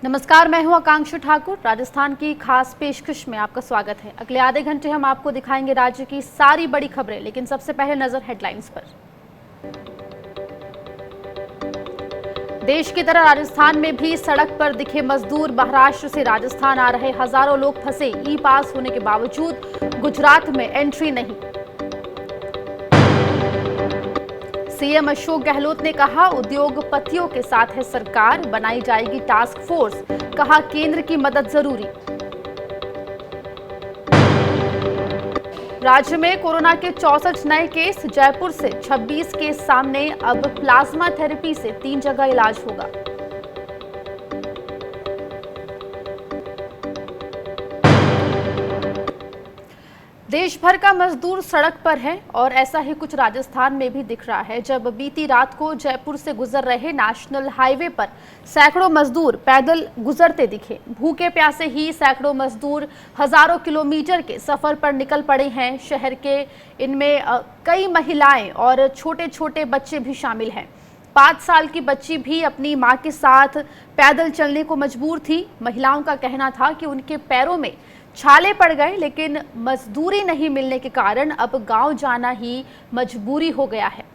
नमस्कार, मैं हूं आकांक्षा ठाकुर। राजस्थान की खास पेशकश में आपका स्वागत है। अगले आधे घंटे हम आपको दिखाएंगे राज्य की सारी बड़ी खबरें, लेकिन सबसे पहले नजर हेडलाइंस पर। देश की तरह राजस्थान में भी सड़क पर दिखे मजदूर। महाराष्ट्र से राजस्थान आ रहे हजारों लोग फंसे, ई पास होने के बावजूद गुजरात में एंट्री नहीं। सीएम अशोक गहलोत ने कहा, उद्योगपतियों के साथ है सरकार, बनाई जाएगी टास्क फोर्स। कहा, केंद्र की मदद जरूरी। राज्य में कोरोना के 64 नए केस, जयपुर से 26 केस सामने। अब प्लाज्मा थेरेपी से 3 जगह इलाज होगा। देश भर का मजदूर सड़क पर है और ऐसा ही कुछ राजस्थान में भी दिख रहा है। जब बीती रात को जयपुर से गुजर रहे नेशनल हाईवे पर सैकड़ों मजदूर पैदल गुजरते दिखे। भूखे प्यासे ही सैकड़ों मजदूर हजारों किलोमीटर के सफर पर निकल पड़े हैं। शहर के इनमें कई महिलाएं और छोटे छोटे बच्चे भी शामिल हैं। 5 साल की बच्ची भी अपनी मां के साथ पैदल चलने को मजबूर थी। महिलाओं का कहना था कि उनके पैरों में छाले पड़ गए, लेकिन मजदूरी नहीं मिलने के कारण अब गांव जाना ही मजबूरी हो गया है।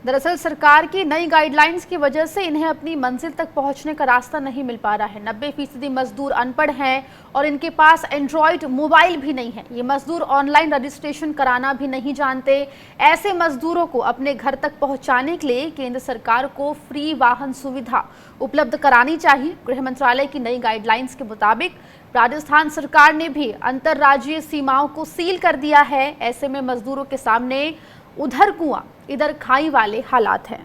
दरअसल सरकार की नई गाइडलाइंस की वजह से इन्हें अपनी मंजिल तक पहुंचने का रास्ता नहीं मिल पा रहा है। 90% मजदूर अनपढ़ हैं और इनके पास एंड्रॉयड मोबाइल भी नहीं है। ये मजदूर ऑनलाइन रजिस्ट्रेशन कराना भी नहीं जानते। ऐसे मजदूरों को अपने घर तक पहुंचाने के लिए केंद्र सरकार को फ्री वाहन सुविधा उपलब्ध करानी चाहिए। गृह मंत्रालय की नई गाइडलाइंस के मुताबिक राजस्थान सरकार ने भी अंतर्राज्यीय सीमाओं को सील कर दिया है। ऐसे में मजदूरों के सामने उधर कुआं इधर खाई वाले हालात हैं।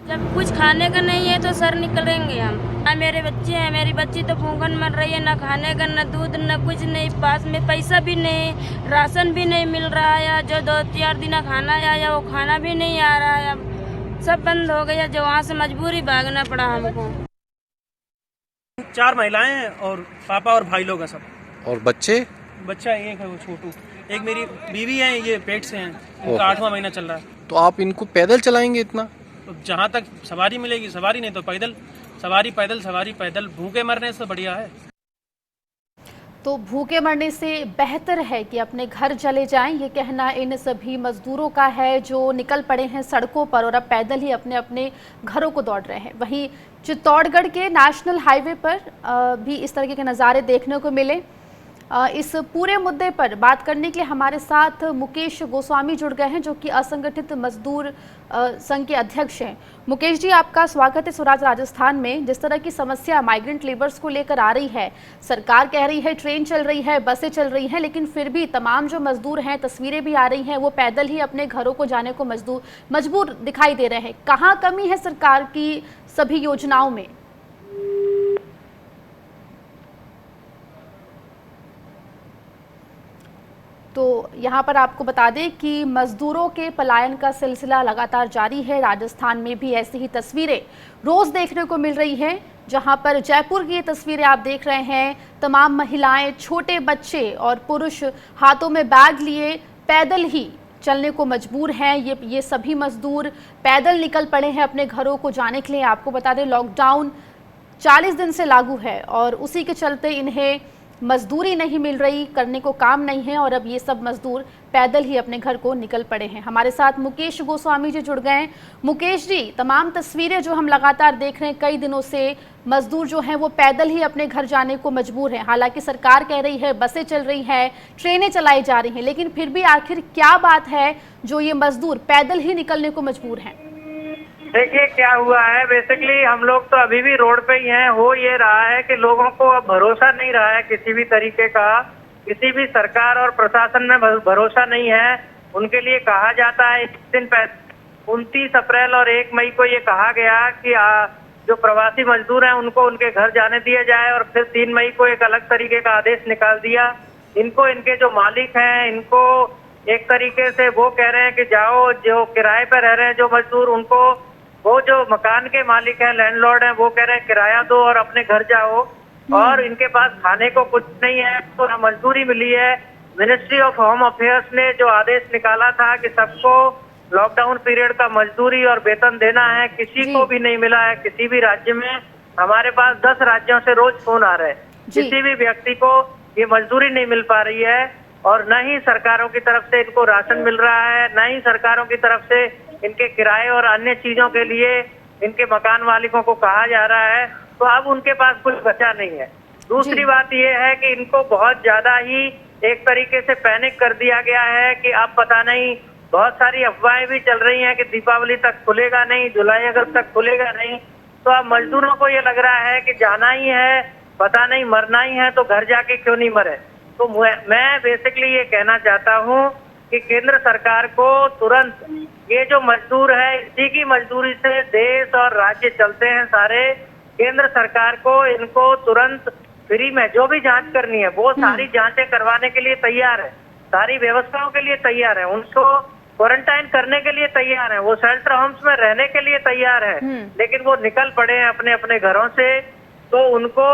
जब कुछ खाने का नहीं है तो सर निकलेंगे हम। मेरे बच्चे हैं, मेरी बच्ची तो भूखन मर रही है, ना खाने का, ना दूध, ना कुछ नहीं। पास में पैसा भी नहीं, राशन भी नहीं मिल रहा है। जो 2-4 दिन खाना आया वो खाना भी नहीं आ रहा है। अब सब बंद हो गया, जो वहाँ से मजबूरी भागना पड़ा हमको। 4 महिलाएं हैं और पापा और भाई लोग हैं सब। और बच्चे? बच्चा एक है, वो छोटू। एक मेरी बीवी है, ये पेट से हैं, इनका 8वां महीना चल रहा है। तो आप इनको पैदल चलाएंगे इतना? तो जहाँ तक सवारी मिलेगी सवारी, नहीं तो पैदल। सवारी पैदल भूखे मरने से बढ़िया है। तो भूखे मरने से बेहतर है कि अपने घर चले जाएं, ये कहना इन सभी मजदूरों का है जो निकल पड़े हैं सड़कों पर और अब पैदल ही अपने अपने घरों को दौड़ रहे हैं। वहीं चित्तौड़गढ़ के नेशनल हाईवे पर भी इस तरह के नज़ारे देखने को मिले। इस पूरे मुद्दे पर बात करने के लिए हमारे साथ मुकेश गोस्वामी जुड़ गए हैं, जो कि असंगठित मजदूर संघ के अध्यक्ष हैं। मुकेश जी, आपका स्वागत है स्वराज राजस्थान में। जिस तरह की समस्या माइग्रेंट लेबर्स को लेकर आ रही है, सरकार कह रही है ट्रेन चल रही है, बसें चल रही हैं, लेकिन फिर भी तमाम जो मजदूर हैं, तस्वीरें भी आ रही हैं, वो पैदल ही अपने घरों को जाने को मजबूर दिखाई दे रहे हैं। कहाँ कमी है सरकार की सभी योजनाओं में? तो यहाँ पर आपको बता दें कि मजदूरों के पलायन का सिलसिला लगातार जारी है। राजस्थान में भी ऐसी ही तस्वीरें रोज देखने को मिल रही हैं, जहाँ पर जयपुर की ये तस्वीरें आप देख रहे हैं। तमाम महिलाएं, छोटे बच्चे और पुरुष हाथों में बैग लिए पैदल ही चलने को मजबूर हैं। ये सभी मजदूर पैदल निकल पड़े हैं अपने घरों को जाने के लिए। आपको बता दें लॉकडाउन 40 दिन से लागू है और उसी के चलते इन्हें मजदूरी नहीं मिल रही, करने को काम नहीं है और अब ये सब मजदूर पैदल ही अपने घर को निकल पड़े हैं। हमारे साथ मुकेश गोस्वामी जी जुड़ गए हैं। मुकेश जी, तमाम तस्वीरें जो हम लगातार देख रहे हैं कई दिनों से, मजदूर जो हैं वो पैदल ही अपने घर जाने को मजबूर हैं। हालांकि सरकार कह रही है बसें चल रही हैं, ट्रेनें चलाई जा रही हैं, लेकिन फिर भी आखिर क्या बात है जो ये मजदूर पैदल ही निकलने को मजबूर हैं? देखिए क्या हुआ है, बेसिकली हम लोग तो अभी भी रोड पे ही हैं। हो ये रहा है कि लोगों को अब भरोसा नहीं रहा है किसी भी तरीके का, किसी भी सरकार और प्रशासन में भरोसा नहीं है। उनके लिए कहा जाता है, इस दिन 29 अप्रैल और 1 मई को ये कहा गया कि जो प्रवासी मजदूर हैं उनको उनके घर जाने दिया जाए, और फिर 3 मई को एक अलग तरीके का आदेश निकाल दिया। इनको इनके जो मालिक हैं इनको एक तरीके से वो कह रहे हैं कि जाओ, जो किराए पर रह रहे हैं जो मजदूर, उनको वो जो मकान के मालिक हैं, लैंडलॉर्ड हैं, वो कह रहे हैं किराया दो और अपने घर जाओ। और इनके पास खाने को कुछ नहीं है, तो ना मजदूरी मिली है। मिनिस्ट्री ऑफ होम अफेयर्स ने जो आदेश निकाला था कि सबको लॉकडाउन पीरियड का मजदूरी और वेतन देना है, किसी को भी नहीं मिला है किसी भी राज्य में। हमारे पास 10 राज्यों से रोज फोन आ रहे हैं, किसी भी व्यक्ति को ये मजदूरी नहीं मिल पा रही है। और न ही सरकारों की तरफ से इनको राशन मिल रहा है, न ही सरकारों की तरफ से इनके किराए और अन्य चीजों के लिए इनके मकान मालिकों को कहा जा रहा है। तो अब उनके पास कुछ बचा नहीं है। दूसरी बात ये है कि इनको बहुत ज्यादा ही एक तरीके से पैनिक कर दिया गया है कि अब पता नहीं, बहुत सारी अफवाहें भी चल रही हैं कि दीपावली तक खुलेगा नहीं, जुलाई अगस्त तक खुलेगा नहीं। तो अब मजदूरों को ये लग रहा है कि जाना ही है, पता नहीं मरना ही है, तो घर जाके क्यों नहीं मरे। तो मैं बेसिकली ये कहना चाहता हूँ कि केंद्र सरकार को तुरंत, ये जो मजदूर है इसी की मजदूरी से देश और राज्य चलते हैं सारे, केंद्र सरकार को इनको तुरंत फ्री में जो भी जांच करनी है वो सारी जांचें करवाने के लिए तैयार है, सारी व्यवस्थाओं के लिए तैयार है, उनको क्वारंटाइन करने के लिए तैयार है, वो शेल्टर होम्स में रहने के लिए तैयार है, लेकिन वो निकल पड़े हैं अपने अपने घरों से। तो उनको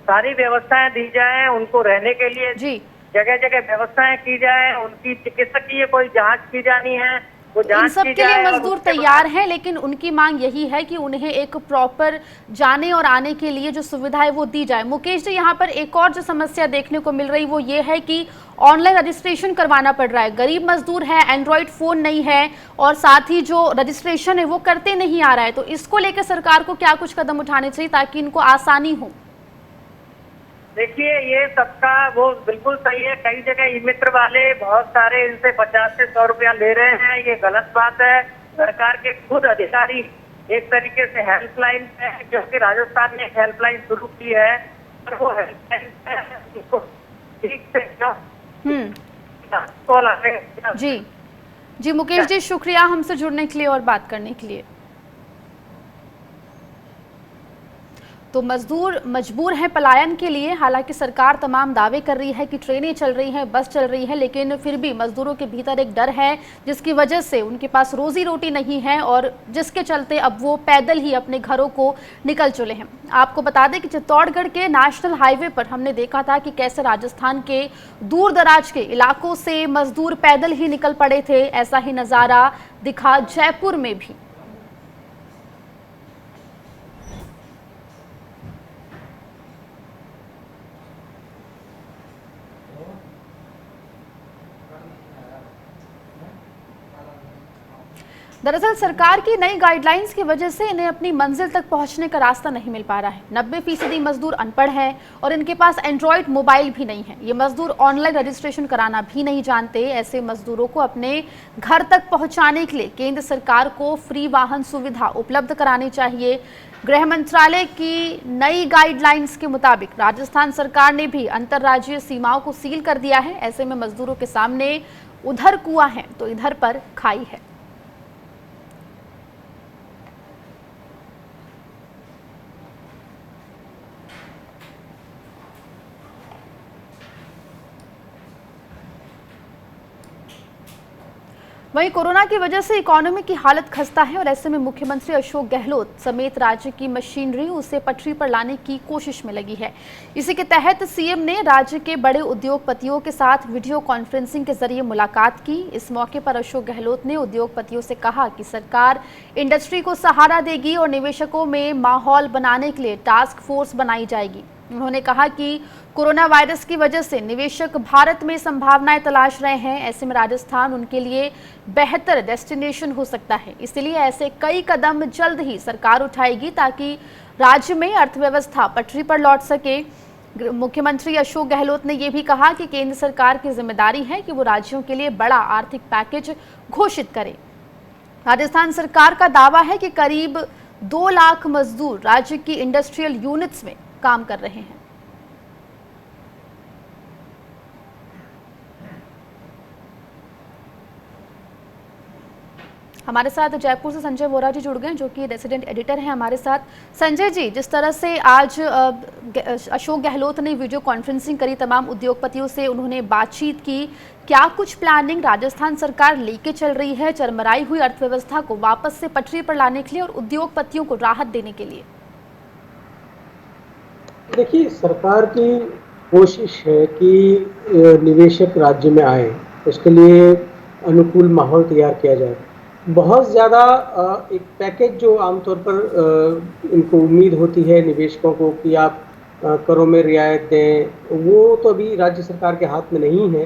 सारी व्यवस्थाएं दी जाए, उनको रहने के लिए जगह जगह व्यवस्थाएं की जाए, उनकी चिकित्सक की कोई जांच की जानी है, वो जांच इन सब की के लिए जाए। मजदूर तैयार हैं, लेकिन उनकी मांग यही है कि उन्हें एक प्रॉपर जाने और आने के लिए जो सुविधा है वो दी जाए। मुकेश जी, यहाँ पर एक और जो समस्या देखने को मिल रही वो ये है कि ऑनलाइन रजिस्ट्रेशन करवाना पड़ रहा है। गरीब मजदूर है, एंड्रॉइड फोन नहीं है और साथ ही जो रजिस्ट्रेशन है वो करते नहीं आ रहा है। तो इसको लेकर सरकार को क्या कुछ कदम उठाने चाहिए ताकि इनको आसानी हो? देखिए, ये सबका वो बिल्कुल सही है। कई जगह ई मित्र वाले बहुत सारे इनसे 50 से 100 रुपया ले रहे हैं, ये गलत बात है। सरकार के खुद अधिकारी एक तरीके से हेल्पलाइन है, क्योंकि राजस्थान ने एक हेल्पलाइन शुरू की है, और वो हेल्पलाइन ठीक से जी मुकेश जी, शुक्रिया हमसे जुड़ने के लिए और बात करने के लिए। तो मजदूर मजबूर हैं पलायन के लिए। हालांकि सरकार तमाम दावे कर रही है कि ट्रेनें चल रही हैं, बस चल रही है, लेकिन फिर भी मजदूरों के भीतर एक डर है जिसकी वजह से उनके पास रोजी रोटी नहीं है और जिसके चलते अब वो पैदल ही अपने घरों को निकल चले हैं। आपको बता दें कि चित्तौड़गढ़ के नेशनल हाईवे पर हमने देखा था कि कैसे राजस्थान के दूर दराज के इलाकों से मजदूर पैदल ही निकल पड़े थे। ऐसा ही नज़ारा दिखा जयपुर में भी। दरअसल सरकार की नई गाइडलाइंस की वजह से इन्हें अपनी मंजिल तक पहुंचने का रास्ता नहीं मिल पा रहा है। 90% मजदूर अनपढ़ हैं और इनके पास एंड्रॉइड मोबाइल भी नहीं है। ये मजदूर ऑनलाइन रजिस्ट्रेशन कराना भी नहीं जानते। ऐसे मजदूरों को अपने घर तक पहुंचाने के लिए केंद्र सरकार को फ्री वाहन सुविधा उपलब्ध करानी चाहिए। गृह मंत्रालय की नई गाइडलाइंस के मुताबिक राजस्थान सरकार ने भी अंतर्राज्यीय सीमाओं को सील कर दिया है। ऐसे में मजदूरों के सामने उधर कुआं है तो इधर पर खाई है। वहीं कोरोना की वजह से इकोनॉमी की हालत खस्ता है और ऐसे में मुख्यमंत्री अशोक गहलोत समेत राज्य की मशीनरी उसे पटरी पर लाने की कोशिश में लगी है। इसी के तहत सीएम ने राज्य के बड़े उद्योगपतियों के साथ वीडियो कॉन्फ्रेंसिंग के जरिए मुलाकात की। इस मौके पर अशोक गहलोत ने उद्योगपतियों से कहा कि सरकार इंडस्ट्री को सहारा देगी और निवेशकों में माहौल बनाने के लिए टास्क फोर्स बनाई जाएगी। उन्होंने कहा कि कोरोना वायरस की वजह से निवेशक भारत में संभावनाएं तलाश रहे हैं। ऐसे में राजस्थान उनके लिए बेहतर डेस्टिनेशन हो सकता है। इसलिए ऐसे कई कदम जल्द ही सरकार उठाएगी ताकि राज्य में अर्थव्यवस्था पटरी पर लौट सके। मुख्यमंत्री अशोक गहलोत ने यह भी कहा कि केंद्र सरकार की जिम्मेदारी है कि वो राज्यों के लिए बड़ा आर्थिक पैकेज घोषित करे। राजस्थान सरकार का दावा है कि करीब 2 लाख मजदूर राज्य की इंडस्ट्रियल यूनिट्स में काम कर रहे हैं। हमारे साथ जयपुर से संजय वोरा जी जुड़ गए जो कि रेसिडेंट एडिटर हैं हमारे साथ। संजय जी, जिस तरह से आज अशोक गहलोत ने वीडियो कॉन्फ्रेंसिंग करी, तमाम उद्योगपतियों से उन्होंने बातचीत की, क्या कुछ प्लानिंग राजस्थान सरकार लेके चल रही है चरमराई हुई अर्थव्यवस्था को वापस से पटरी पर लाने के लिए और उद्योगपतियों को राहत देने के लिए? देखिए, सरकार की कोशिश है कि निवेशक राज्य में आए, उसके लिए अनुकूल माहौल तैयार किया जाए। बहुत ज़्यादा एक पैकेज जो आमतौर पर इनको उम्मीद होती है निवेशकों को कि आप करों में रियायत दें, वो तो अभी राज्य सरकार के हाथ में नहीं है।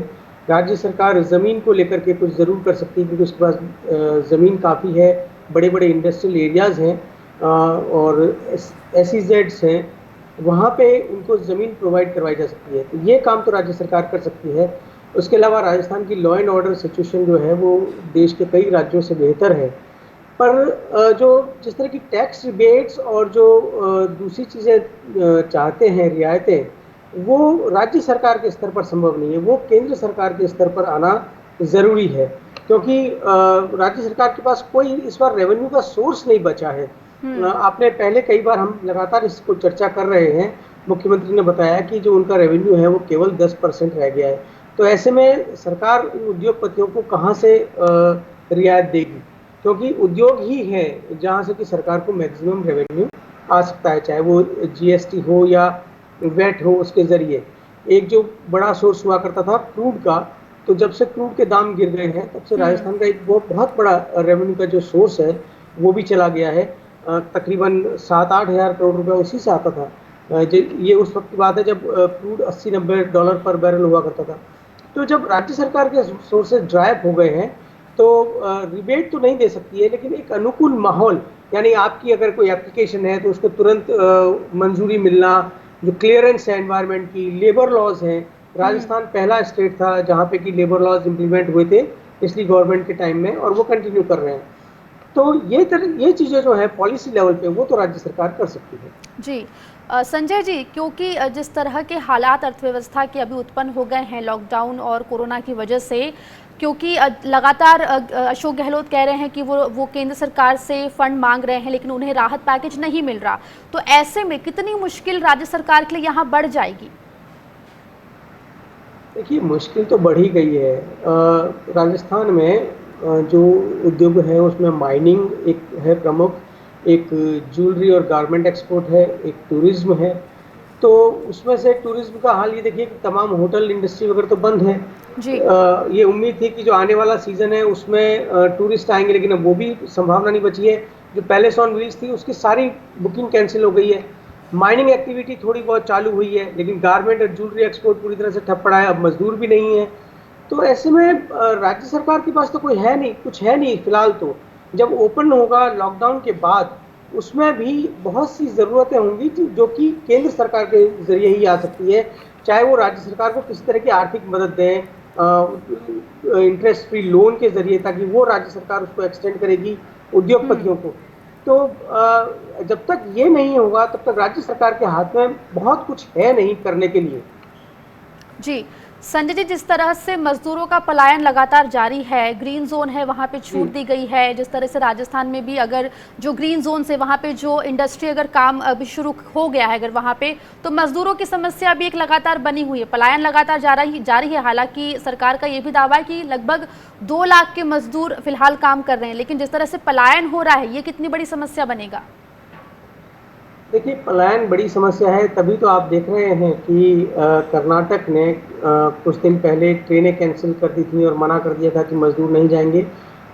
राज्य सरकार ज़मीन को लेकर के कुछ ज़रूर कर सकती है क्योंकि उसके पास ज़मीन काफ़ी है, बड़े बड़े इंडस्ट्रियल एरियाज़ हैं और SEZs हैं, वहाँ पे उनको ज़मीन प्रोवाइड करवाई जा सकती है। तो ये काम तो राज्य सरकार कर सकती है। उसके अलावा राजस्थान की लॉ एंड ऑर्डर सिचुएशन जो है वो देश के कई राज्यों से बेहतर है, पर जो जिस तरह की टैक्स रिबेट्स और जो दूसरी चीज़ें चाहते हैं रियायतें, वो राज्य सरकार के स्तर पर संभव नहीं है, वो केंद्र सरकार के स्तर पर आना ज़रूरी है क्योंकि राज्य सरकार के पास कोई इस बार रेवेन्यू का सोर्स नहीं बचा है। आपने पहले कई बार हम लगातार इसको चर्चा कर रहे हैं, मुख्यमंत्री ने बताया कि जो उनका रेवेन्यू है वो केवल 10% रह गया है। तो ऐसे में सरकार उद्योगपतियों को कहाँ से रियायत देगी, क्योंकि उद्योग ही है जहाँ से कि सरकार को मैक्सिमम रेवेन्यू आ सकता है, चाहे वो GST हो या वैट हो, उसके ज़रिए। एक जो बड़ा सोर्स हुआ करता था क्रूड का, तो जब से क्रूड के दाम गिर गए हैं तब से राजस्थान का एक बहुत बड़ा रेवेन्यू का जो सोर्स है वो भी चला गया है। तकरीबन 7-8 हज़ार करोड़ रुपया उसी से आता था। ये उस वक्त की बात है जब क्रूड $80-90 पर बैरल हुआ करता था। तो जब राज्य सरकार के सोर्सेज ड्राई हो गए हैं तो रिबेट तो नहीं दे सकती है, लेकिन एक अनुकूल माहौल, यानी आपकी अगर कोई एप्लीकेशन है तो उसको तुरंत मंजूरी मिलना, जो क्लियरेंस है एनवायरनमेंट की, लेबर लॉज हैं। राजस्थान पहला स्टेट था जहाँ पे कि लेबर लॉज इम्प्लीमेंट हुए थे पिछली गवर्नमेंट के टाइम में, और वो कंटिन्यू कर रहे हैं। तो ये चीज़ें जो है पॉलिसी लेवल पे वो तो राज्य सरकार कर सकती है। जी संजय जी, क्योंकि जिस तरह के हालात अर्थव्यवस्था के अभी उत्पन्न हो गए हैं लॉकडाउन और कोरोना की वजह से, क्योंकि लगातार अशोक गहलोत कह रहे हैं कि वो केंद्र सरकार से फंड मांग रहे हैं लेकिन उन्हें राहत पैकेज नहीं मिल रहा, तो ऐसे में कितनी मुश्किल राज्य सरकार के लिए यहाँ बढ़ जाएगी? देखिए, मुश्किल तो बढ़ ही गई है। राजस्थान में जो उद्योग है उसमें माइनिंग एक है प्रमुख, एक ज्वेलरी और गारमेंट एक्सपोर्ट है, एक टूरिज्म है। तो उसमें से टूरिज्म का हाल ये देखिए कि तमाम होटल इंडस्ट्री वगैरह तो बंद है जी। ये उम्मीद थी कि जो आने वाला सीज़न है उसमें टूरिस्ट आएंगे, लेकिन अब वो भी संभावना नहीं बची है। जो पैलेस ऑन व्हील्स थी उसकी सारी बुकिंग कैंसिल हो गई है। माइनिंग एक्टिविटी थोड़ी बहुत चालू हुई है, लेकिन गारमेंट और ज्वेलरी एक्सपोर्ट पूरी तरह से ठप पड़ा है, अब मजदूर भी नहीं है। तो ऐसे में राज्य सरकार के पास तो कोई है नहीं, कुछ है नहीं फिलहाल। तो जब ओपन होगा लॉकडाउन के बाद, उसमें भी बहुत सी ज़रूरतें होंगी जो कि केंद्र सरकार के ज़रिए ही आ सकती है, चाहे वो राज्य सरकार को किसी तरह की आर्थिक मदद दें इंटरेस्ट फ्री लोन के ज़रिए, ताकि वो राज्य सरकार उसको एक्सटेंड करेगी उद्योगपतियों को। तो जब तक ये नहीं होगा तब तक राज्य सरकार के हाथ में बहुत कुछ है नहीं करने के लिए। जी संजय जी, जिस तरह से मजदूरों का पलायन लगातार जारी है, ग्रीन जोन है वहाँ पे छूट दी गई है, जिस तरह से राजस्थान में भी अगर जो ग्रीन जोन से वहाँ पे जो इंडस्ट्री अगर काम अभी शुरू हो गया है अगर वहाँ पे, तो मजदूरों की समस्या भी एक लगातार बनी हुई है, पलायन लगातार जारी है। हालांकि सरकार का ये भी दावा है कि लगभग 2 लाख के मजदूर फिलहाल काम कर रहे हैं, लेकिन जिस तरह से पलायन हो रहा है ये कितनी बड़ी समस्या बनेगा? देखिए, पलायन बड़ी समस्या है, तभी तो आप देख रहे हैं कि कर्नाटक ने कुछ दिन पहले ट्रेनें कैंसिल कर दी थी और मना कर दिया था कि मजदूर नहीं जाएंगे,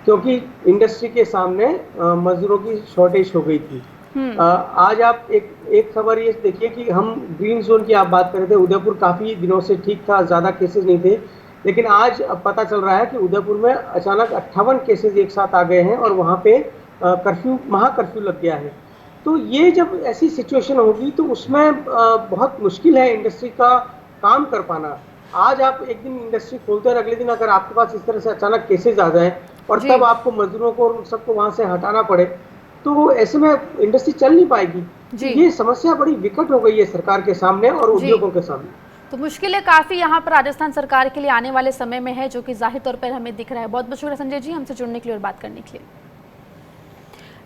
क्योंकि इंडस्ट्री के सामने मजदूरों की शॉर्टेज हो गई थी। आज आप एक खबर ये देखिए कि हम ग्रीन जोन की आप बात कर रहे थे, उदयपुर काफ़ी दिनों से ठीक था, ज़्यादा केसेस नहीं थे, लेकिन आज अब पता चल रहा है कि उदयपुर में अचानक 58 केसेस एक साथ आ गए हैं और वहाँ पे महाकर्फ्यू लग गया है। तो ये जब ऐसी सिचुएशन होगी तो उसमें बहुत मुश्किल है इंडस्ट्री का काम कर पाना। आज आप एक दिन इंडस्ट्री खोलते हैं और अगले दिन अगर आपके पास इस तरह से अचानक केसेस आ जाएं और तब आपको मजदूरों को और सबको वहाँ से हटाना पड़े, तो ऐसे में इंडस्ट्री चल नहीं पाएगी। ये समस्या बड़ी विकट हो गई है सरकार के सामने और उद्योगों के सामने। तो मुश्किलें काफ़ी यहाँ पर राजस्थान सरकार के लिए आने वाले समय में है, जो कि जाहिर तौर पर हमें दिख रहा है। बहुत बहुत शुक्रिया संजय जी हमसे जुड़ने के लिए और बात करने के लिए।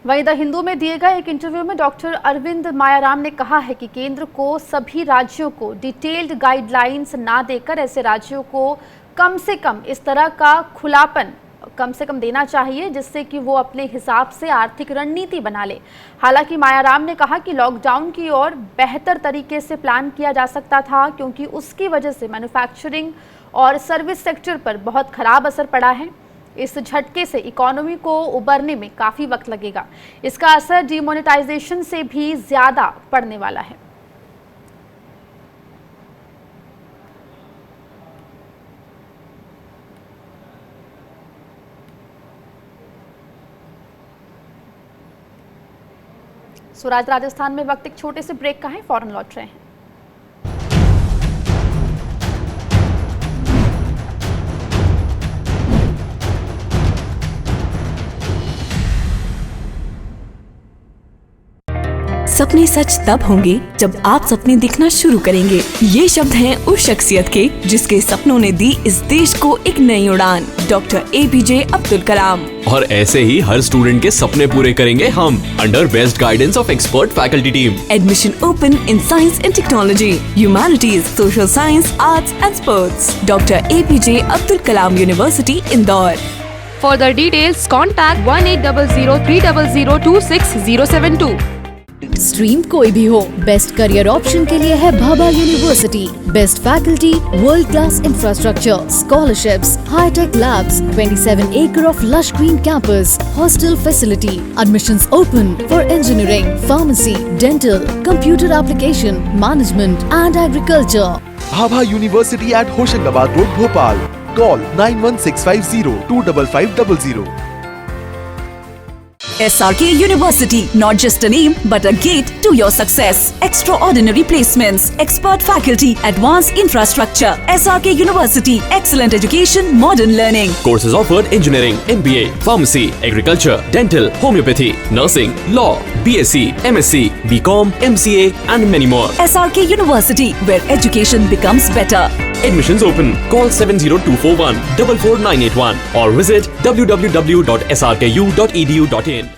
वहीं द हिंदू में दिए गए एक इंटरव्यू में डॉक्टर अरविंद मायाराम ने कहा है कि केंद्र को सभी राज्यों को डिटेल्ड गाइडलाइंस ना देकर ऐसे राज्यों को कम से कम इस तरह का खुलापन कम से कम देना चाहिए, जिससे कि वो अपने हिसाब से आर्थिक रणनीति बना ले। हालांकि मायाराम ने कहा कि लॉकडाउन की ओर बेहतर तरीके से प्लान किया जा सकता था, क्योंकि उसकी वजह से मैन्युफैक्चरिंग और सर्विस सेक्टर पर बहुत खराब असर पड़ा है। इस झटके से इकोनॉमी को उबरने में काफ़ी वक्त लगेगा। इसका असर डिमोनेटाइजेशन से भी ज़्यादा पड़ने वाला है। स्वराज राजस्थान में वक्त एक छोटे से ब्रेक का है, फौरन लौट रहे हैं। सपने सच तब होंगे जब आप सपने दिखना शुरू करेंगे। ये शब्द हैं उस शख्सियत के जिसके सपनों ने दी इस देश को एक नई उड़ान, डॉक्टर APJ अब्दुल कलाम। और ऐसे ही हर स्टूडेंट के सपने पूरे करेंगे हम, under best guidance of expert faculty team. Admission open in science and technology, humanities, social science, arts and sports. Doctor APJ Abdul Kalam university, Indore. For the details, contact 1800-300-26072। Stream कोई भी हो, बेस्ट करियर ऑप्शन के लिए है Bhabha university. Best faculty, world class infrastructure, scholarships, hi tech labs, 27 acre of lush green campus, hostel facility, admissions open for engineering, pharmacy, dental, computer application, management and agriculture. Bhabha university at Hoshangabad road, Bhopal. Call 9165025500। SRK University, not just a name, but a gate to your success. Extraordinary placements, expert faculty, advanced infrastructure. SRK University, excellent education, modern learning. Courses offered: engineering, MBA, pharmacy, agriculture, dental, homeopathy, nursing, law, BSc, MSc, BCom, MCA, and many more. SRK University, where education becomes better. Admissions open. Call 70241 44981 or visit www.srku.edu.in.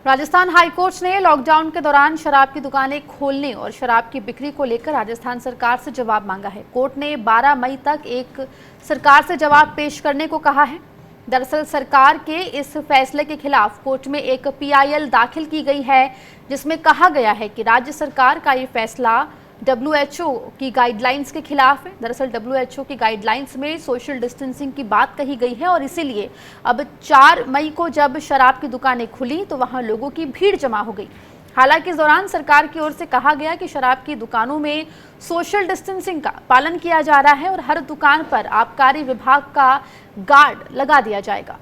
Rajasthan high court ने lockdown के दौरान शराब की दुकानें खोलने और शराब की बिक्री को लेकर राजस्थान सरकार से जवाब मांगा है। कोर्ट ने 12 मई तक एक सरकार से जवाब पेश करने को कहा है। दरअसल सरकार के इस फैसले के खिलाफ कोर्ट में एक PIL दाखिल की गई है, जिसमें कहा गया है कि राज्य सरकार का ये फैसला WHO की गाइडलाइंस के खिलाफ है। दरअसल WHO की गाइडलाइंस में सोशल डिस्टेंसिंग की बात कही गई है और इसीलिए अब 4 मई को जब शराब की दुकानें खुली तो वहां लोगों की भीड़ जमा हो गई। हालांकि इस दौरान सरकार की ओर से कहा गया कि शराब की दुकानों में सोशल डिस्टेंसिंग का पालन किया जा रहा है और हर दुकान पर आबकारी विभाग का गार्ड लगा दिया जाएगा।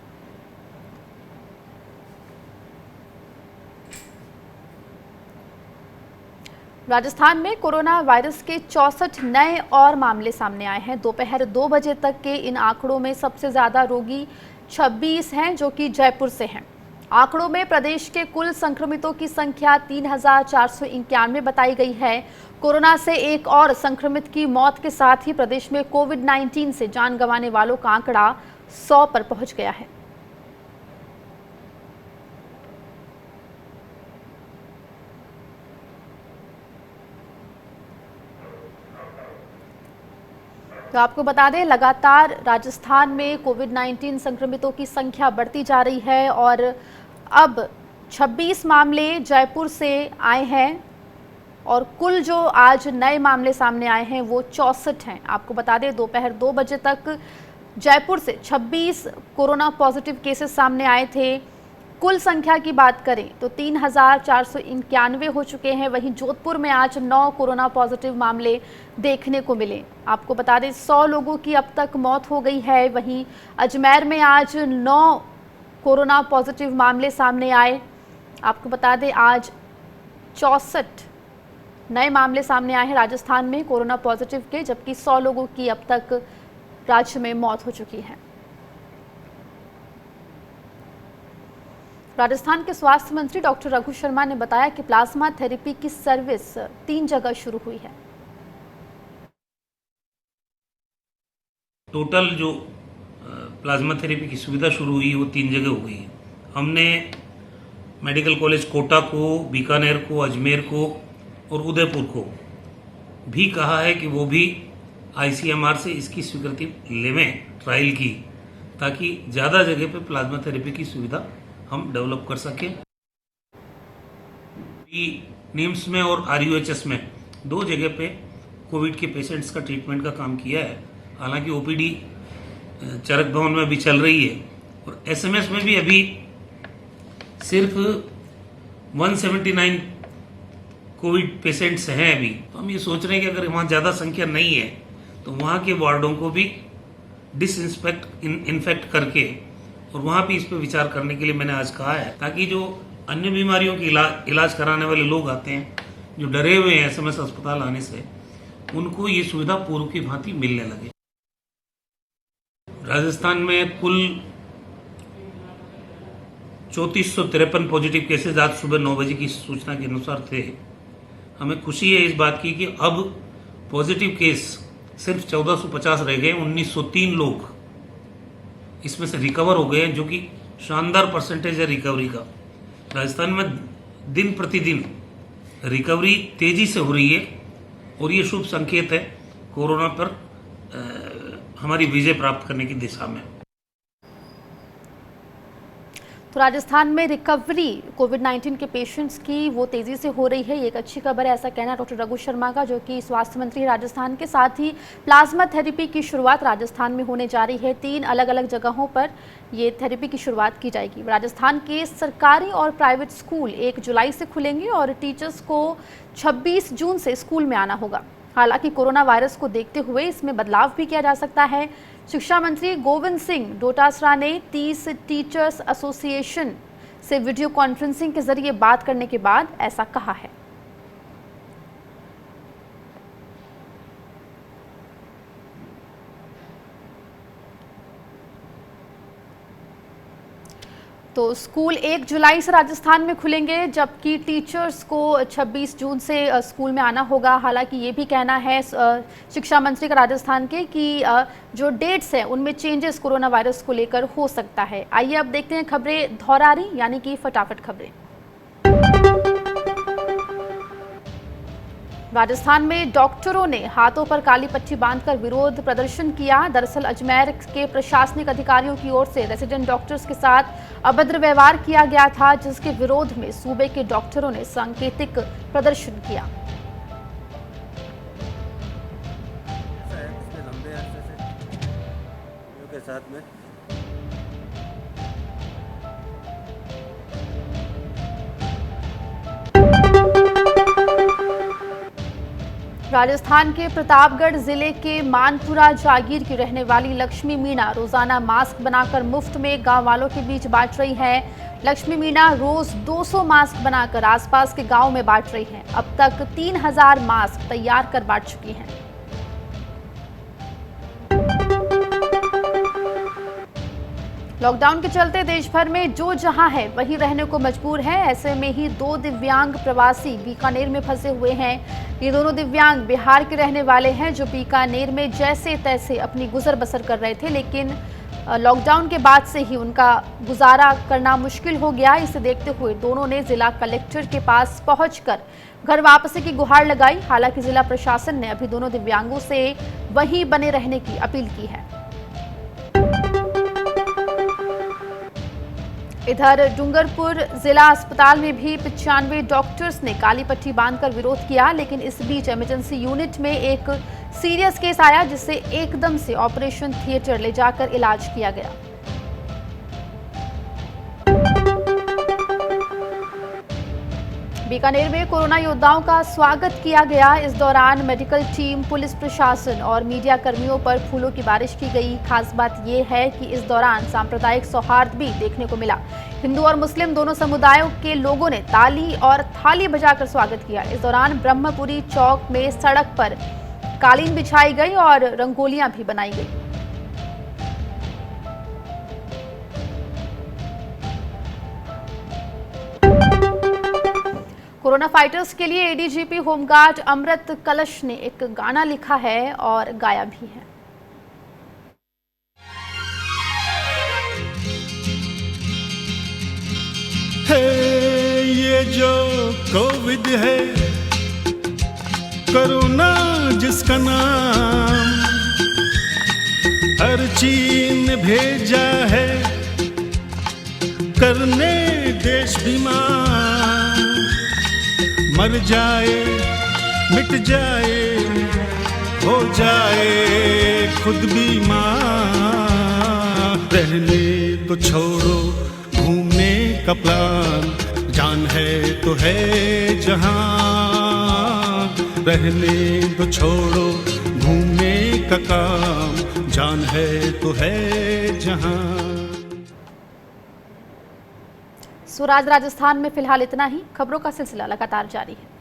राजस्थान में कोरोना वायरस के 64 नए और मामले सामने आए हैं। दोपहर 2 बजे तक के इन आंकड़ों में सबसे ज़्यादा रोगी 26 हैं, जो कि जयपुर से हैं। आंकड़ों में प्रदेश के कुल संक्रमितों की संख्या 3491 बताई गई है। कोरोना से एक और संक्रमित की मौत के साथ ही प्रदेश में कोविड-19 से जान गंवाने वालों का आंकड़ा 100 पर पहुंच गया है। तो आपको बता दें, लगातार राजस्थान में कोविड-19 संक्रमितों की संख्या बढ़ती जा रही है और अब 26 मामले जयपुर से आए हैं और कुल जो आज नए मामले सामने आए हैं वो 64 हैं। आपको बता दें, दोपहर 2 बजे तक जयपुर से 26 कोरोना पॉजिटिव केसेस सामने आए थे। कुल संख्या की बात करें तो 3491 हो चुके हैं। वहीं जोधपुर में आज 9 कोरोना पॉजिटिव मामले देखने को मिले। आपको बता दें, 100 लोगों की अब तक मौत हो गई है। वहीं अजमेर में आज 9 कोरोना पॉजिटिव मामले सामने आए। आपको बता दें, आज 64 नए मामले सामने आए हैं राजस्थान में कोरोना पॉजिटिव के, जबकि 100 लोगों की अब तक राज्य में मौत हो चुकी है। राजस्थान के स्वास्थ्य मंत्री डॉक्टर रघु शर्मा ने बताया कि प्लाज्मा थेरेपी की सर्विस 3 जगह शुरू हुई है। टोटल जो प्लाज्मा थेरेपी की सुविधा शुरू हुई वो 3 जगह हो गई है। हमने मेडिकल कॉलेज कोटा को, बीकानेर को, अजमेर को और उदयपुर को भी कहा है कि वो भी ICMR से इसकी स्वीकृति लेवें ट्रायल की, ताकि ज़्यादा जगह पे प्लाज्मा थेरेपी की सुविधा हम डेवलप कर सकें। निम्स में और RUHS में 2 जगह पे कोविड के पेशेंट्स का ट्रीटमेंट का काम किया है। हालांकि OPD चरक भवन में भी चल रही है और SMS में भी अभी सिर्फ 179 कोविड पेशेंट्स हैं अभी। तो हम ये सोच रहे हैं कि अगर वहाँ ज़्यादा संख्या नहीं है तो वहाँ के वार्डों को भी इन्फेक्ट करके और वहाँ भी इस पर विचार करने के लिए मैंने आज कहा है, ताकि जो अन्य बीमारियों की इलाज कराने वाले लोग आते हैं जो डरे हुए हैं SMS अस्पताल आने से, उनको ये सुविधा पूर्व की भांति मिलने लगे। राजस्थान में कुल 3453 पॉजिटिव केसेज आज सुबह 9 बजे की सूचना के अनुसार थे। हमें खुशी है इस बात की कि अब पॉजिटिव केस सिर्फ 1450 रह गए। 1903 लोग इसमें से रिकवर हो गए हैं, जो कि शानदार परसेंटेज है रिकवरी का। राजस्थान में दिन प्रतिदिन रिकवरी तेजी से हो रही है और ये शुभ संकेत है कोरोना पर हमारी विजय प्राप्त करने की दिशा में। तो राजस्थान में रिकवरी कोविड-19 के पेशेंट्स की वो तेज़ी से हो रही है, ये एक अच्छी खबर है, ऐसा कहना है डॉक्टर रघु शर्मा का, जो कि स्वास्थ्य मंत्री राजस्थान के। साथ ही प्लाज्मा थेरेपी की शुरुआत राजस्थान में होने जा रही है। 3 अलग अलग जगहों पर ये थेरेपी की शुरुआत की जाएगी। राजस्थान के सरकारी और प्राइवेट स्कूल 1 जुलाई से खुलेंगे और टीचर्स को 26 जून से स्कूल में आना होगा। हालांकि कोरोना वायरस को देखते हुए इसमें बदलाव भी किया जा सकता है। शिक्षा मंत्री गोविंद सिंह डोटासरा ने 30 टीचर्स एसोसिएशन से वीडियो कॉन्फ्रेंसिंग के जरिए बात करने के बाद ऐसा कहा है। तो स्कूल 1 जुलाई से राजस्थान में खुलेंगे, जबकि टीचर्स को 26 जून से स्कूल में आना होगा। हालांकि ये भी कहना है शिक्षा मंत्री का राजस्थान के कि जो डेट्स हैं उनमें चेंजेस कोरोना वायरस को लेकर हो सकता है। आइए अब देखते हैं खबरें धौरारी, यानी कि फटाफट खबरें। राजस्थान में डॉक्टरों ने हाथों पर काली पट्टी बांधकर विरोध प्रदर्शन किया। दरअसल अजमेर के प्रशासनिक अधिकारियों की ओर से रेजिडेंट डॉक्टर्स के साथ अभद्र व्यवहार किया गया था, जिसके विरोध में सूबे के डॉक्टरों ने सांकेतिक प्रदर्शन किया। राजस्थान के प्रतापगढ़ जिले के मानपुरा जागीर की रहने वाली लक्ष्मी मीणा रोजाना मास्क बनाकर मुफ्त में गांव वालों के बीच बांट रही हैं। लक्ष्मी मीणा रोज 200 मास्क बनाकर आसपास के गांव में बांट रही हैं। अब तक 3000 मास्क तैयार कर बांट चुकी हैं। लॉकडाउन के चलते देश भर में जो जहां है वहीं रहने को मजबूर है। ऐसे में ही 2 दिव्यांग प्रवासी बीकानेर में फंसे हुए हैं। ये दोनों दिव्यांग बिहार के रहने वाले हैं, जो बीकानेर में जैसे तैसे अपनी गुजर बसर कर रहे थे, लेकिन लॉकडाउन के बाद से ही उनका गुजारा करना मुश्किल हो गया। इसे देखते हुए दोनों ने जिला कलेक्टर के पास पहुंचकर घर वापसी की गुहार लगाई। हालांकि जिला प्रशासन ने अभी दोनों दिव्यांगों से वहीं बने रहने की अपील की है। इधर डूंगरपुर जिला अस्पताल में भी 95 डॉक्टर्स ने काली पट्टी बांधकर विरोध किया, लेकिन इस बीच इमरजेंसी यूनिट में एक सीरियस केस आया, जिसे एकदम से ऑपरेशन थिएटर ले जाकर इलाज किया गया। बीकानेर में कोरोना योद्धाओं का स्वागत किया गया। इस दौरान मेडिकल टीम, पुलिस प्रशासन और मीडिया कर्मियों पर फूलों की बारिश की गई। खास बात यह है कि इस दौरान सांप्रदायिक सौहार्द भी देखने को मिला। हिंदू और मुस्लिम दोनों समुदायों के लोगों ने ताली और थाली बजाकर स्वागत किया। इस दौरान ब्रह्मपुरी चौक में सड़क पर कालीन बिछाई गई और रंगोलियां भी बनाई गई। कोरोना फाइटर्स के लिए एडीजीपी होमगार्ड अमृत कलश ने एक गाना लिखा है और गाया भी है। ये जो कोविड है, कोरोना जिसका नाम हर चीन ने भेजा है करने देश बीमार। मर जाए मिट जाए हो जाए खुद बीमार। रहने तो छोड़ो घूमने का प्लान, जान है तो है जहां। रहने तो छोड़ो घूमने का काम, जान है तो है जहां। स्वराज राजस्थान में फिलहाल इतना ही। खबरों का सिलसिला लगातार जारी है।